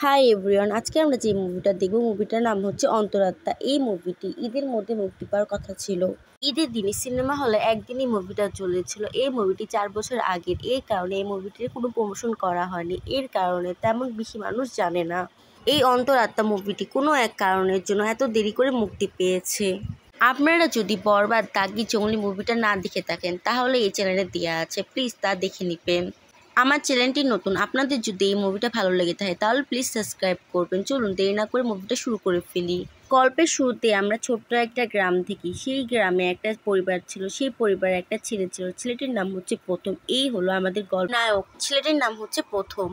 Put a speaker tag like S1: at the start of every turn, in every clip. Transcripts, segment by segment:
S1: Hi everyone, আজকে আমরা যে মুভিটা দেখব মুভিটার নাম হচ্ছে অন্তরাত্মা। এই মুভিটি ঈদের মধ্যে মুক্তি পাওয়ার কথা ছিল। ঈদের দিনে সিনেমা হলে একদিনই মুভিটা চলেছিল। এই মুভিটি 4 বছর আগের, এর কারণে এই মুভিটির কোনো প্রমোশন করা হয়নি। এর কারণে তেমন বেশি মানুষ জানে না এই অন্তরাত্মা মুভিটি কোনো এক কারণের জন্য এত দেরি করে মুক্তি পেয়েছে। আপনারা যদি বরবাদ, দাগি, জঙ্গলি মুভিটা না দেখে থাকেন তাহলে এই চ্যানেলে দেওয়া আছে, প্লিজ তা দেখে নেবেন। আমার চ্যানেলটি নতুন, আপনাদের যদি এই মুভিটা ভালো লেগে থাকে তাহলে প্লিজ সাবস্ক্রাইব করবেন। চলুন দেরি না করে মুভিটা শুরু করে ফেলি। গল্পের শুরুতে আমরা ছোট্ট একটা গ্রাম থেকে, সেই গ্রামে একটা পরিবার ছিল। সেই পরিবারে একটা ছেলে ছিল, ছেলেটির নাম হচ্ছে প্রথম। এই হলো আমাদের গল্প নায়ক, ছেলেটির নাম হচ্ছে প্রথম।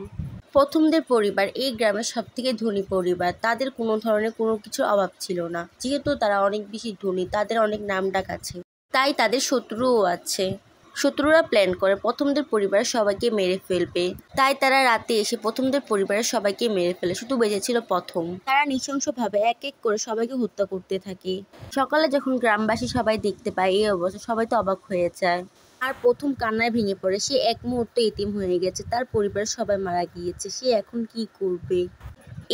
S1: প্রথমদের পরিবার এই গ্রামের সব থেকে ধনী পরিবার। তাদের কোনো ধরনের কোনো কিছুর অভাব ছিল না। যেহেতু তারা অনেক বেশি ধনী, তাদের অনেক নামডাক আছে, তাই তাদের শত্রুও আছে। শত্রুরা প্ল্যান করে প্রথমদের পরিবারের সবাইকে মেরে ফেলবে, তাই তারা রাতে এসে প্রথমদের পরিবারের সবাইকে মেরে ফেলে। শুধু বেঁচেছিল প্রথম। তারা নৃশংসভাবে এক এক করে সবাইকে হত্যা করতে থাকে। সকালে যখন গ্রামবাসী সবাই দেখতে পায় এই অবস্থা, সবাই তো অবাক হয়ে যায়। আর প্রথম কান্নায় ভেঙে পড়ে। সে এক মুহূর্তে এতিম হয়ে গেছে, তার পরিবারের সবাই মারা গিয়েছে। সে এখন কি করবে?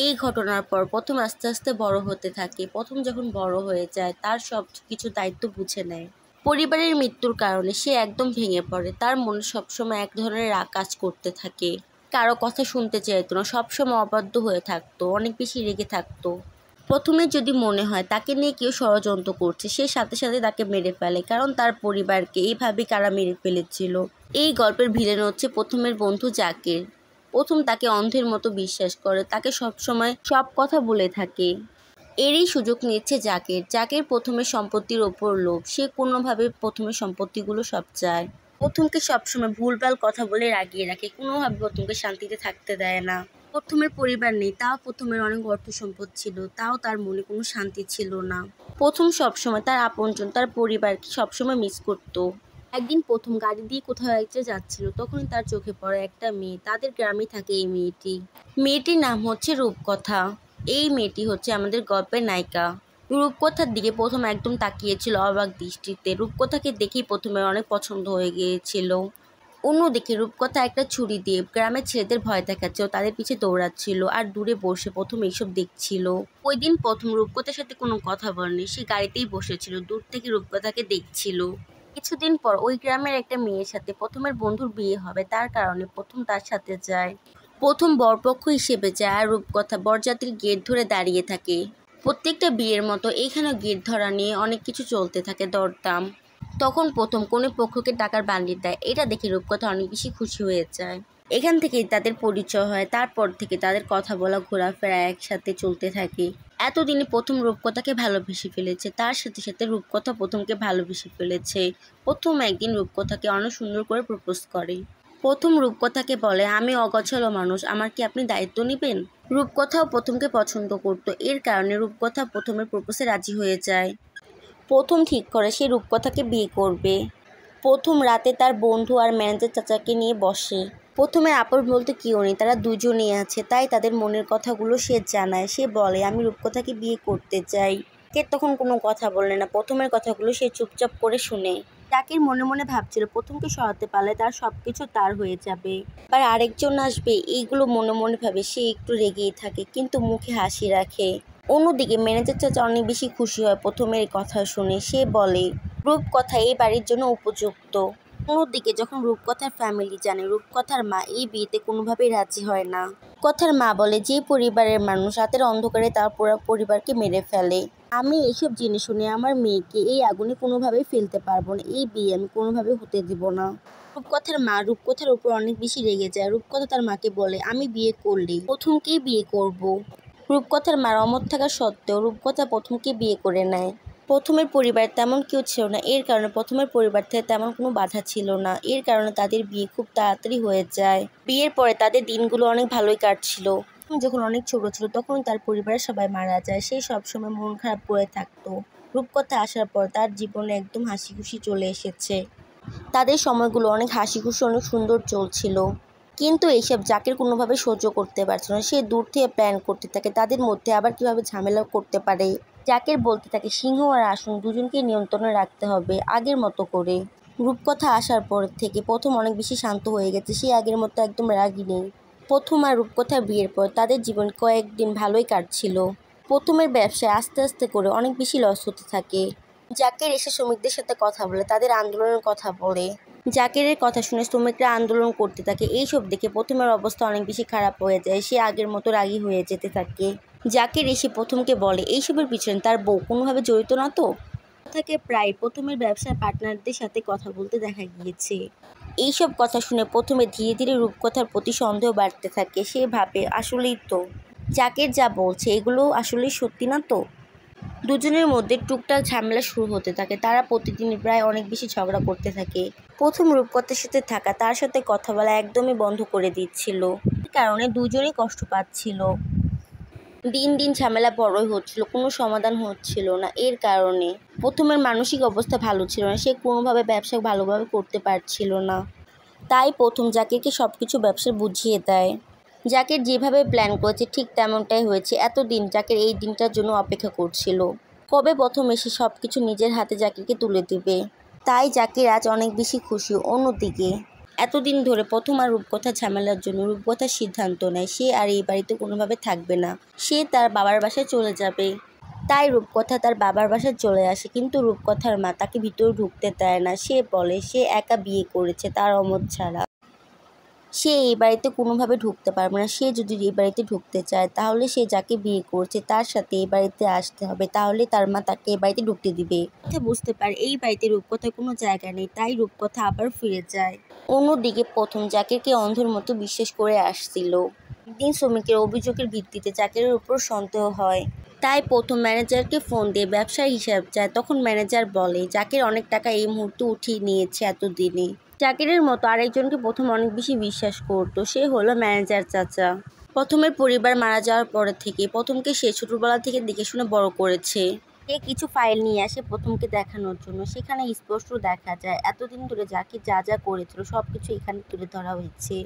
S1: এই ঘটনার পর প্রথম আস্তে আস্তে বড় হতে থাকে। প্রথম যখন বড় হয়ে যায় তার সব কিছু দায়িত্ব বুঝে নেয়। পরিবারের মৃত্যুর কারণে সে একদম ভেঙে পড়ে। তার মনে সবসময় এক ধরনের রাগ কাজ করতে থাকে। কারো কথা শুনতে চাইতো না, সবসময় অবাধ্য হয়ে থাকতো, অনেক বেশি রেগে থাকতো। প্রথমে যদি মনে হয় তাকে নিয়ে কেউ ষড়যন্ত্র করছে, সে সাথে সাথে তাকে মেরে ফেলে, কারণ তার পরিবারকে এইভাবে কারা মেরে ফেলেছিল। এই গল্পের ভিলেন হচ্ছে প্রথমের বন্ধু জাকির। প্রথম তাকে অন্ধের মতো বিশ্বাস করে, তাকে সবসময় সব কথা বলে থাকে। এরই সুযোগ নিচ্ছে জাকির। জাকির প্রথমে সম্পত্তির ওপর লোভ, সে কোনোভাবে প্রথমে সম্পত্তিগুলো সব চায়। প্রথমকে সবসময় ভুলভাল কথা বলে রাগিয়ে রাখে, কোনোভাবে প্রথমকে শান্তিতে থাকতে দেয় না। প্রথমের পরিবার নেই, তাও প্রথমের অনেক অর্থ সম্পদ ছিল, তাও তার মনে কোনো শান্তি ছিল না। প্রথম সবসময় তার আপনজন, তার পরিবারকে সবসময় মিস করতো। একদিন প্রথম গাড়ি দিয়ে কোথাও একটা যাচ্ছিল, তখনই তার চোখে পড়ে একটা মেয়ে। তাদের গ্রামে থাকে এই মেয়েটি। মেয়েটির নাম হচ্ছে রূপকথা। এই মেয়েটি হচ্ছে আমাদের গল্পের নায়িকা। রূপকথার দিকে প্রথম একদম তাকিয়েছিল অবাক দৃষ্টিতে। রূপকথাকে দেখেই প্রথমে অনেক পছন্দ হয়ে গিয়েছিল। অন্যদিকে রূপকথা একটা ছুরি দিয়ে গ্রামের ছেলেদের ভয় দেখাচ্ছিল, তাদের পিছে দৌড়াচ্ছিল আর দূরে বসে প্রথম এইসব দেখছিল। ওই দিন প্রথম রূপকথার সাথে কোনো কথা বলেনি, সে গাড়িতেই বসেছিল, দূর থেকে রূপকথাকে দেখছিল। কিছুদিন পর ওই গ্রামের একটা মেয়ের সাথে প্রথমের বন্ধুর বিয়ে হবে, তার কারণে প্রথম তার সাথে যায়। প্রথম বরপক্ষ হিসেবে যায় আর রূপকথা বরযাত্রীর গেট ধরে দাঁড়িয়ে থাকে। প্রত্যেকটা বিয়ের মতো এখানেও গেট ধরা নিয়ে অনেক কিছু চলতে থাকে, দরদাম। তখন প্রথম কোনো পক্ষকে টাকার বান্ডিল দেয়, এটা দেখে রূপকথা অনেক বেশি খুশি হয়ে যায়। এখান থেকেই তাদের পরিচয় হয়। তারপর থেকে তাদের কথা বলা, ঘোরাফেরা একসাথে চলতে থাকে। এতদিনে প্রথম রূপকথাকে ভালোবেসে ফেলেছে, তার সাথে সাথে রূপকথা প্রথমকে ভালোবেসে ফেলেছে। প্রথম একদিন রূপকথাকে অনেক সুন্দর করে প্রপোজ করে। প্রথম রূপকথাকে বলে, আমি অগোছালো মানুষ, আমার কি আপনি দায়িত্ব নেবেন? রূপকথাও প্রথমকে পছন্দ করত, এর কারণে রূপকথা প্রথমের প্রপোজে রাজি হয়ে যায়। প্রথম ঠিক করে সে রূপকথাকে বিয়ে করবে। প্রথম রাতে তার বন্ধু আর ম্যানেজার চাচাকে নিয়ে বসে। প্রথমের আপন বলতে কেউ নেই, তারা দুজনেই আছে, তাই তাদের মনের কথাগুলো সে জানায়। সে বলে, আমি রূপকথাকে বিয়ে করতে চাই। কে তখন কোনো কথা বলে না, প্রথমের কথাগুলো সে চুপচাপ করে শুনে। জাকির মনে মনে ভাবছিল প্রথমকে সরাতে পারলে তার সবকিছু তার হয়ে যাবে, আর আরেকজন আসবে, এইগুলো মনে মনে ভাবে। সে একটু রেগেই থাকে, কিন্তু মুখে হাসি রাখে। অন্যদিকে ম্যানেজার চাচা অনেক বেশি খুশি হয় প্রথমের কথা শুনে। সে বলে, রূপকথা এই বাড়ির জন্য উপযুক্ত। অন্যদিকে যখন রূপকথার ফ্যামিলি জানে রূপকথার মা এই বিয়েতে কোনোভাবেই রাজি হয় না। কথার মা বলে, যে পরিবারের মানুষ রাতের অন্ধকারে তার পুরো পরিবারকে মেরে ফেলে, আমি এইসব জেনে শুনে আমার মেয়েকে এই আগুনে কোনোভাবেই ফেলতে পারবো না, এই বিয়ে আমি কোনোভাবে হতে দিব না। রূপকথার মা রূপকথার উপর অনেক বেশি রেগে যায়। রূপকথা তার মাকে বলে, আমি বিয়ে করলেই প্রথমকেই বিয়ে করব। রূপকথার মার অমত থাকা সত্ত্বেও রূপকথা প্রথমকে বিয়ে করে নেয়। প্রথমের পরিবার তেমন কেউ ছিল না, এর কারণে প্রথমের পরিবার থেকে তেমন কোনো বাধা ছিল না, এর কারণে তাদের বিয়ে খুব তাড়াতাড়ি হয়ে যায়। বিয়ের পরে তাদের দিনগুলো অনেক ভালোই কাটছিল। যখন অনেক ছোট ছিল তখন তার পরিবারের সবাই মারা যায়, সে সবসময় মন খারাপ করে থাকতো। রূপকথা আসার পর তার জীবনে একদম হাসি খুশি চলে এসেছে। তাদের সময়গুলো অনেক হাসি খুশি, অনেক সুন্দর চলছিল। কিন্তু এইসব জাকির কোনোভাবে সহ্য করতে পারছে না। সে দূর থেকে প্ল্যান করতে থাকে তাদের মধ্যে আবার কিভাবে ঝামেলা করতে পারে। জাকির বলতে থাকে, সিংহ আর আসন দুজনকে নিয়ন্ত্রণে রাখতে হবে আগের মতো করে। রূপকথা আসার পর থেকে প্রথম অনেক বেশি শান্ত হয়ে গেছে, সে আগের মতো একদম রাগী নেই। প্রথম আর রূপকথার বিয়ের পর তাদের জীবন কয়েকদিন ভালোই কাটছিল। প্রথমের ব্যবসায় আস্তে আস্তে করে অনেক বেশি লস হতে থাকে। জাকের এসে শ্রমিকদের সাথে কথা বলে, তাদের আন্দোলনের কথা বলে। জাকেরের কথা শুনে শ্রমিকরা আন্দোলন করতে থাকে। এইসব দেখে প্রথমের অবস্থা অনেক বেশি খারাপ হয়ে যায়। সে আগের মতো রাগী হয়ে যেতে থাকে। জাকের এসে প্রথমকে বলে এইসবের পিছনে তার বউ কোনোভাবে জড়িত না তো। তাকে প্রায় প্রথমের ব্যবসার পার্টনারদের সাথে কথা বলতে দেখা গিয়েছে। এইসব কথা শুনে প্রথমে ধীরে ধীরে রূপকথার প্রতি সন্দেহ বাড়তে থাকে। সে ভাবে আসলেই তো জাকের যা বলছে এগুলো আসলেই সত্যি না তো। দুজনের মধ্যে টুকটাক ঝামেলা শুরু হতে থাকে। তারা প্রতিদিনই প্রায় অনেক বেশি ঝগড়া করতে থাকে। প্রথম রূপকথার সাথে থাকা তার সাথে কথা বলা একদমই বন্ধ করে দিচ্ছিল। এই কারণে দুজনেই কষ্ট পাচ্ছিল। দিন দিন ঝামেলা বড়ই হচ্ছিল, কোনো সমাধান হচ্ছিল না। এর কারণে প্রথমের মানসিক অবস্থা ভালো ছিল না। সে কোনোভাবে ব্যবসা ভালোভাবে করতে পারছিল না। তাই প্রথম জাকিরকে সব কিছু ব্যবসা বুঝিয়ে দেয়। জাকির যেভাবে প্ল্যান করেছে ঠিক তেমনটাই হয়েছে। এতদিন জাকির এই দিনটার জন্য অপেক্ষা করছিল, কবে প্রথম এসে সব কিছু নিজের হাতে জাকিরকে তুলে দেবে। তাই জাকির আজ অনেক বেশি খুশি। অন্যদিকে এতদিন ধরে প্রথম আর রূপকথা ঝামেলার জন্য রূপকথার সিদ্ধান্ত নেয় সে আর এই বাড়িতে কোনোভাবে থাকবে না। সে তার বাবার বাসায় চলে যাবে। তাই রূপকথা তার বাবার বাসায় চলে আসে। কিন্তু রূপকথার মা তাকে ভিতরে ঢুকতে দেয় না। সে বলে সে একা বিয়ে করেছে, তার অমত ছাড়া সে এই বাড়িতে কোনোভাবে ঢুকতে পারবে না। সে যদি এই বাড়িতে ঢুকতে চায় তাহলে সে যাকে বিয়ে করছে তার সাথে এই বাড়িতে আসতে হবে, তাহলে তার মা তাকে এই বাড়িতে ঢুকতে দিবে। বুঝতে পারে এই বাড়িতে রূপকথার কোনো জায়গা নেই, তাই রূপকথা আবার ফিরে যায়। অন্যদিকে প্রথম জাকিরকে অন্ধের মতো বিশ্বাস করে আসছিল। একদিন শ্রমিকের অভিযোগের ভিত্তিতে জাকিরের উপর সন্দেহ হয়। তাই প্রথম ম্যানেজারকে ফোন দিয়ে ব্যবসার হিসাব চায়। তখন ম্যানেজার বলে জাকির অনেক টাকা এই মুহূর্তে উঠিয়ে নিয়েছে এতদিনে। জাকিরের মতো আরেকজনকে প্রথম অনেক বেশি বিশ্বাস করত, সে হলো ম্যানেজার চাচা। প্রথমের পরিবার মারা যাওয়ার পরে থেকে প্রথমকে সে ছোটবেলা থেকে দেখে শুনে বড় করেছে। সে কিছু ফাইল নিয়ে আসে প্রথমকে দেখানোর জন্য। সেখানে স্পষ্ট দেখা যায় এতদিন ধরে জাকির যা যা করেছিল সব কিছু এখানে তুলে ধরা হয়েছে।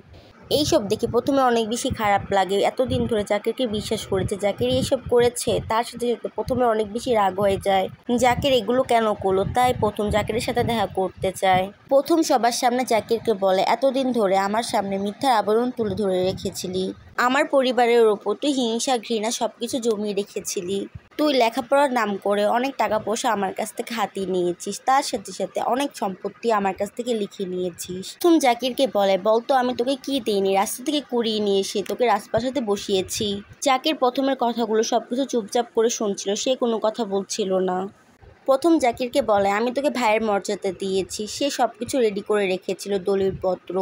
S1: এইসব দেখে প্রথমে অনেক বেশি খারাপ লাগে। এতদিন ধরে জাকিরকে বিশ্বাস করেছে, জাকির এইসব করেছে। তার সাথে সাথে প্রথমে অনেক বেশি রাগ হয়ে যায় জাকির এগুলো কেন করলো। তাই প্রথম জাকিরের সাথে দেখা করতে চায়। প্রথম সবার সামনে জাকিরকে বলে এতদিন ধরে আমার সামনে মিথ্যার আবরণ তুলে ধরে রেখেছিলি। আমার পরিবারের ওপর তুই হিংসা ঘৃণা সবকিছু জমিয়ে রেখেছিলি। তুই লেখাপড়ার নাম করে অনেক টাকা পয়সা আমার কাছ থেকে হাতিয়ে নিয়েছিস, তার সাথে সাথে অনেক সম্পত্তি আমার কাছ থেকে লিখে নিয়েছিস। প্রথম জাকিরকে বলে বলতো আমি তোকে কি দিইনি, রাস্তা থেকে কুড়িয়ে নিয়ে এসে তোকে রাজপ্রাসাদে বসিয়েছি। জাকির প্রথমের কথাগুলো সবকিছু চুপচাপ করে শুনছিল, সে কোনো কথা বলছিল না। প্রথম জাকিরকে বলে আমি তোকে ভাইয়ের মর্যাদা দিয়েছি। সে সবকিছু রেডি করে রেখেছিল, দলিলপত্র।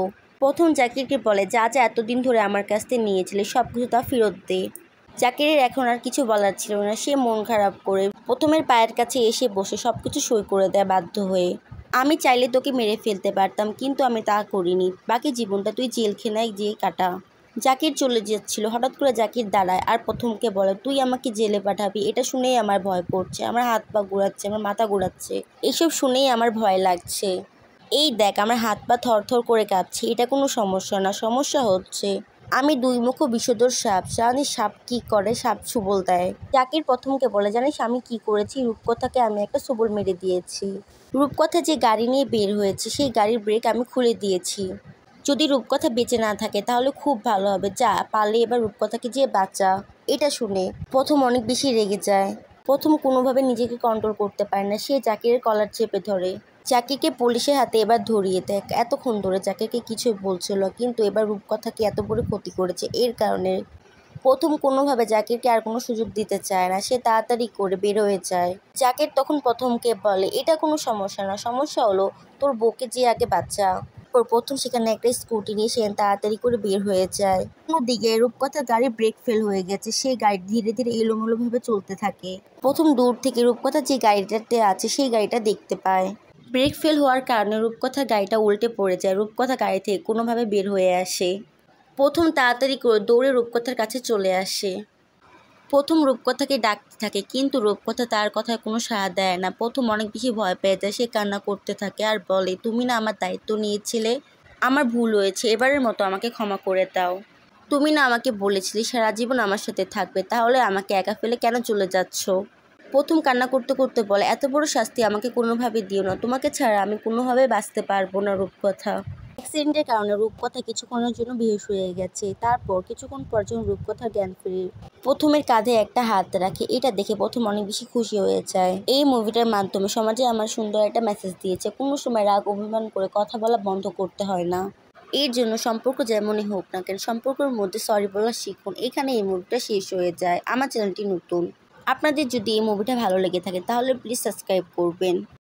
S1: প্রথম জাকিরকে বলে যা যা এতদিন ধরে আমার কাছ থেকে নিয়েছিলে সবকিছু তা ফেরত দে। জাকিরের এখন আর কিছু বলার ছিল না। সে মন খারাপ করে প্রথমের পায়ের কাছে এসে বসে সবকিছু সই করে দেয় বাধ্য হয়ে। আমি চাইলে তোকে মেরে ফেলতে পারতাম, কিন্তু আমি তা করিনি। বাকি জীবনটা তুই জেলখানায় যেয়ে কাটা। জাকির চলে যাচ্ছিল, হঠাৎ করে জাকির দাঁড়ায় আর প্রথমকে বলে তুই আমাকে জেলে পাঠাবি। এটা শুনেই আমার ভয় করছে, আমার হাত পা ঘোরাচ্ছে, আমার মাথা ঘোরাচ্ছে। এইসব শুনেই আমার ভয় লাগছে। এই দেখ আমার হাত পা থরথর করে কাঁপছে। এটা কোনো সমস্যা না, সমস্যা হচ্ছে আমি দুই মুখ বিষধর সাপ। জানিস সাপ কি করে? সাপ ছুবল দেয়। জাকির প্রথমকে বলে জানিস আমি কি করেছি? রূপকথাকে আমি একটা ছুবল মেরে দিয়েছি। রূপকথা যে গাড়ি নিয়ে বের হয়েছে সেই গাড়ির ব্রেক আমি খুলে দিয়েছি। যদি রূপকথা বেঁচে না থাকে তাহলে খুব ভালো হবে। যা পারলে এবার রূপকথাকে যেয়ে বাঁচা। এটা শুনে প্রথম অনেক বেশি রেগে যায়। প্রথম কোনোভাবে নিজেকে কন্ট্রোল করতে পারে না। সে জাকিরের কলার চেপে ধরে জাকিরকে পুলিশের হাতে এবার ধরিয়ে দেয়। এতক্ষণ ধরে জাকিরকে কিছুই বলছিল, কিন্তু এবার রূপকথাকে এত বড় ক্ষতি করেছে। এর কারণে প্রথম কোনোভাবে জাকিরকে আর কোনো সুযোগ দিতে চায় না। সে তাড়াতাড়ি করে বের হয়ে যায়। জাকির তখন প্রথমকে বলে এটা কোনো সমস্যা না, সমস্যা হলো তোর বউকে যে আগে বাচ্চা। প্রথম সেখানে একটা স্কুটি নিয়ে সে তাড়াতাড়ি করে বের হয়ে যায়। অন্যদিকে রূপকথার গাড়ির ব্রেক ফেল হয়ে গেছে। সেই গাড়ি ধীরে ধীরে এলোমেলোভাবে চলতে থাকে। প্রথম দূর থেকে রূপকথা যে গাড়িটাতে আছে সেই গাড়িটা দেখতে পায়। ব্রেক ফেল হওয়ার কারণে রূপকথার গাড়িটা উল্টে পড়ে যায়। রূপকথা গাড়ি থেকে কোনোভাবে বের হয়ে আসে। প্রথম তাড়াতাড়ি করে দৌড়ে রূপকথার কাছে চলে আসে। প্রথম রূপকথাকে ডাকতে থাকে, কিন্তু রূপকথা তার কথায় কোনো সাড়া দেয় না। প্রথম অনেক বেশি ভয় পেয়ে যায়। সে কান্না করতে থাকে আর বলে তুমি না আমার দায়িত্ব নিয়েছিলে, আমার ভুল হয়েছে, এবারের মতো আমাকে ক্ষমা করে দাও। তুমি না আমাকে বলেছিলে সারা জীবন আমার সাথে থাকবে, তাহলে আমাকে একা ফেলে কেন চলে যাচ্ছ? প্রথম কান্না করতে করতে বলে এত বড় শাস্তি আমাকে কোনোভাবে দিও না, তোমাকে ছাড়া আমি কোনোভাবে বাঁচতে পারবো না রূপকথা। অ্যাক্সিডেন্টের কারণে রূপকথা কিছুক্ষণের জন্য বেহুশ হয়ে গেছে। তারপর কিছুক্ষণ পর যখন রূপকথার জ্ঞান ফিরে, প্রথমের কাঁধে একটা হাত রাখে। এটা দেখে প্রথম অনেক বেশি খুশি হয়ে যায়। এই মুভিটার মাধ্যমে সমাজে আমার সুন্দর একটা মেসেজ দিয়েছে, কোনো সময় রাগ অভিমান করে কথা বলা বন্ধ করতে হয় না। এর জন্য সম্পর্ক যেমনই হোক না কেন, সম্পর্কের মধ্যে সরি বলা শিখুন। এখানে এই মুভিটা শেষ হয়ে যায়। আমার চ্যানেলটি নতুন, আপনাদের যদি এই মুভিটা ভালো লেগে থাকে তাহলে প্লিজ সাবস্ক্রাইব করবেন।